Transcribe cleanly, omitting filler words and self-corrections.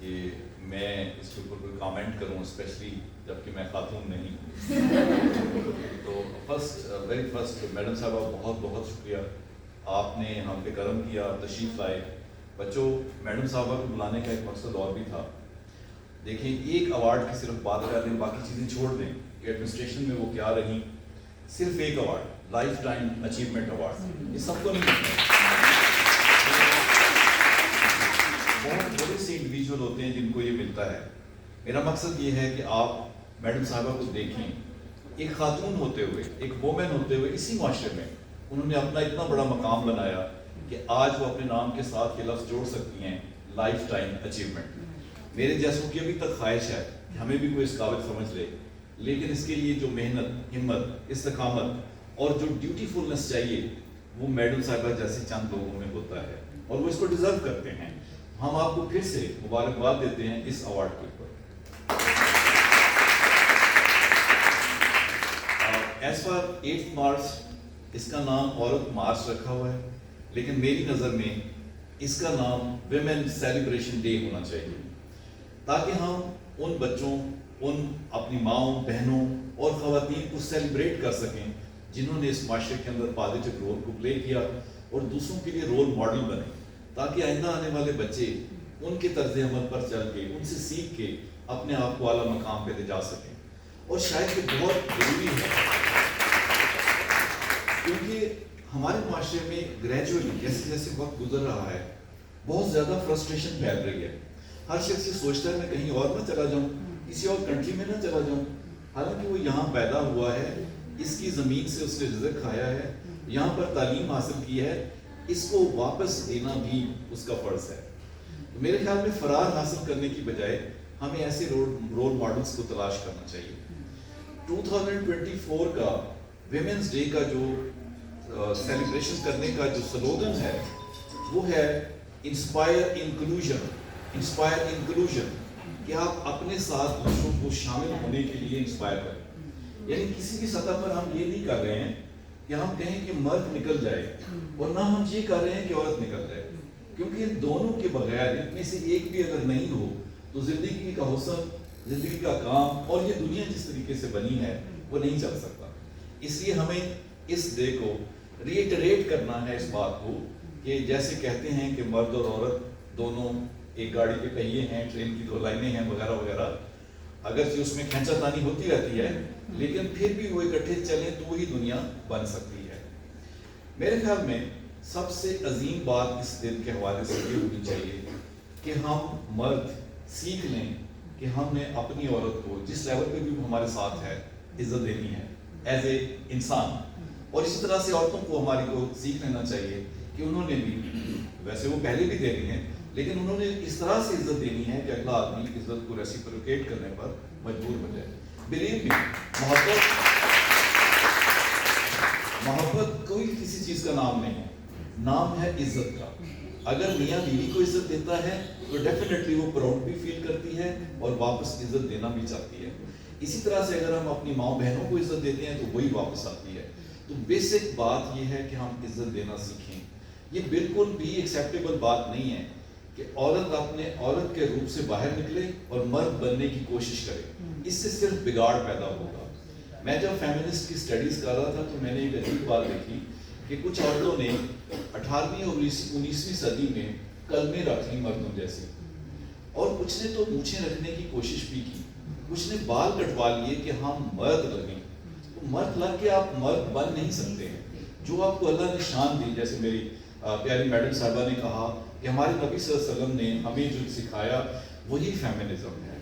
کہ میں اس کے اوپر کوئی کامنٹ کروں، اسپیشلی جب کہ میں خاتون نہیں ہوں. تو ویری فرسٹ میڈم صاحبہ بہت بہت شکریہ، آپ نے ہم پہ کرم کیا، تشریف لائے. بچوں، میڈم صاحبہ کو بلانے کا ایک مقصد اور بھی تھا. دیکھیں، ایک ایوارڈ کی صرف بات کر دیں، باقی چیزیں چھوڑ دیں کہ ایڈمنسٹریشن میں وہ کیا رہی. صرف ایک award, life time achievement award, یہ سب کو نہیں ملتا. بہت بڑے سے انڈیویجول ہوتے ہیں جن کو یہ ملتا ہے. میرا مقصد یہ ہے کہ آپ میڈم صاحبہ کو دیکھیں، ایک خاتون ہوتے ہوئے، ایک وومن ہوتے ہوئے اسی معاشرے میں انہوں نے اپنا اتنا بڑا مقام بنایا کہ آج وہ اپنے نام کے ساتھ یہ لفظ جوڑ سکتی ہیں، لائف ٹائم اچیومنٹ. میرے جیسوں کی ابھی تک خواہش ہے کہ ہمیں بھی کوئی اس قابل سمجھ لے، لیکن اس کے لیے جو محنت، ہمت، استقامت اور جو ڈیوٹیفلنس چاہیے وہ میڈم صاحبہ جیسے چند لوگوں میں ہوتا ہے، اور وہ اس کو ڈیزرو کرتے ہیں. ہم آپ کو پھر سے مبارکباد دیتے ہیں اس ایوارڈ کے اوپر. ایز فار 8 مارچ اس کا نام عورت مارچ رکھا ہوا ہے، لیکن میری نظر میں اس کا نام ویمن سیلیبریشن ڈے ہونا چاہیے، تاکہ ہم ان بچوں، ان اپنی ماؤں، بہنوں اور خواتین کو سیلیبریٹ کر سکیں جنہوں نے اس معاشرے کے اندر پازیٹیو رول کو پلے کیا اور دوسروں کے لیے رول ماڈل بنے، تاکہ آئندہ آنے والے بچے ان کے طرز عمل پر چل کے، ان سے سیکھ کے اپنے آپ کو اعلیٰ مقام پہ لے جا سکیں. اور شاید یہ بہت ضروری ہے، کیونکہ ہمارے معاشرے میں گریجولی جیسے جیسے وقت گزر رہا ہے بہت زیادہ فرسٹریشن پھیل رہی ہے. ہر شخص یہ سوچتا ہے میں کہیں اور نہ چلا جاؤں، کسی اور کنٹری میں نہ چلا جاؤں، حالانکہ وہ یہاں پیدا ہوا ہے، اس کی زمین سے اس نے رزق کھایا ہے، یہاں پر تعلیم حاصل کی ہے، اس کو واپس دینا بھی اس کا فرض ہے. میرے خیال میں فرار حاصل کرنے کی بجائے ہمیں ایسے رول ماڈلز کو تلاش کرنا چاہیے. 2024 کا ویمنز ڈے کا جو سیلیبریشن کرنے کا جو سلوگن ہے وہ ہے انسپائر انکلوژن. انسپائر انکلوژن کہ آپ اپنے ساتھ دوسروں کو شامل ہونے کے لیے انسپائر کریں. یعنی کسی بھی سطح پر ہم یہ نہیں کر رہے ہیں کہ ہم کہیں کہ مرد نکل جائے، اور نہ ہم یہ کر رہے ہیں کہ عورت نکل جائے، کیونکہ ان دونوں کے بغیر، ان میں سے ایک بھی اگر نہیں ہو تو زندگی کا حسن، زندگی کا کام اور یہ دنیا جس طریقے سے بنی ہے وہ نہیں چل سکتا. اس لیے ہمیں اس ڈے کو ریٹریٹ کرنا ہے اس بات کو کہ جیسے کہتے ہیں کہ مرد اور عورت دونوں ایک گاڑی کے پہیے ہیں، ٹرین کی 2 لائنیں ہیں وغیرہ وغیرہ، اگرچہ اس میں کھینچا تانی ہوتی رہتی ہے لیکن پھر بھی وہ اکٹھے چلیں تو وہی دنیا بن سکتی ہے. میرے خیال میں سب سے عظیم بات اس دن کے حوالے سے یہ ہونی چاہیے کہ ہم مرد سیکھ لیں کہ ہم نے اپنی عورت کو جس لیول پہ بھی ہمارے ساتھ ہے عزت دینی ہے ایز اے انسان، اور اسی طرح سے عورتوں کو ہماری کو سیکھ لینا چاہیے کہ انہوں نے بھی، ویسے وہ پہلے بھی دے رہی ہیں لیکن انہوں نے اس طرح سے عزت دینی ہے کہ اگلا آدمی عزت کو ریسیپروکیٹ کرنے پر مجبور ہو جائے. بلیو می، محبت کوئی کسی چیز کا نام نہیں ہے، نام ہے عزت کا. اگر میاں بیوی کو عزت دیتا ہے تو ڈیفینیٹلی وہ پراؤڈ بھی فیل کرتی ہے اور واپس عزت دینا بھی چاہتی ہے. اسی طرح سے اگر ہم اپنی ماؤں بہنوں کو عزت دیتے ہیں تو وہی واپس آتی ہے. تو بیسک بات یہ ہے کہ ہم عزت دینا سیکھیں. یہ بالکل بھی ایکسیپٹیبل بات نہیں ہے کہ عورت اپنے عورت کے روپ سے باہر نکلے اور مرد بننے کی کوشش کرے. اس سے صرف بگاڑ پیدا ہوگا. میں جب فیمنسٹ کی سٹڈیز کر رہا تھا تو میں نے ایک عجیب بات دیکھی کہ کچھ عورتوں نے 18ویں اور 19ویں صدی میں کلمے رکھ لی مردوں جیسے، اور کچھ نے تو مونچھیں رکھنے کی کوشش بھی کی، کچھ نے بال کٹوا لیے کہ ہم مرد لگیں. تو مرد لگ کے آپ مرد بن نہیں سکتے ہیں. جو آپ کو اللہ نے شان دی، جیسے میری پیاری میڈم صاحبہ نے کہا کہ ہمارے نبی صلی اللہ علیہ وسلم نے ہمیں جو سکھایا وہی فیمنزم ہے.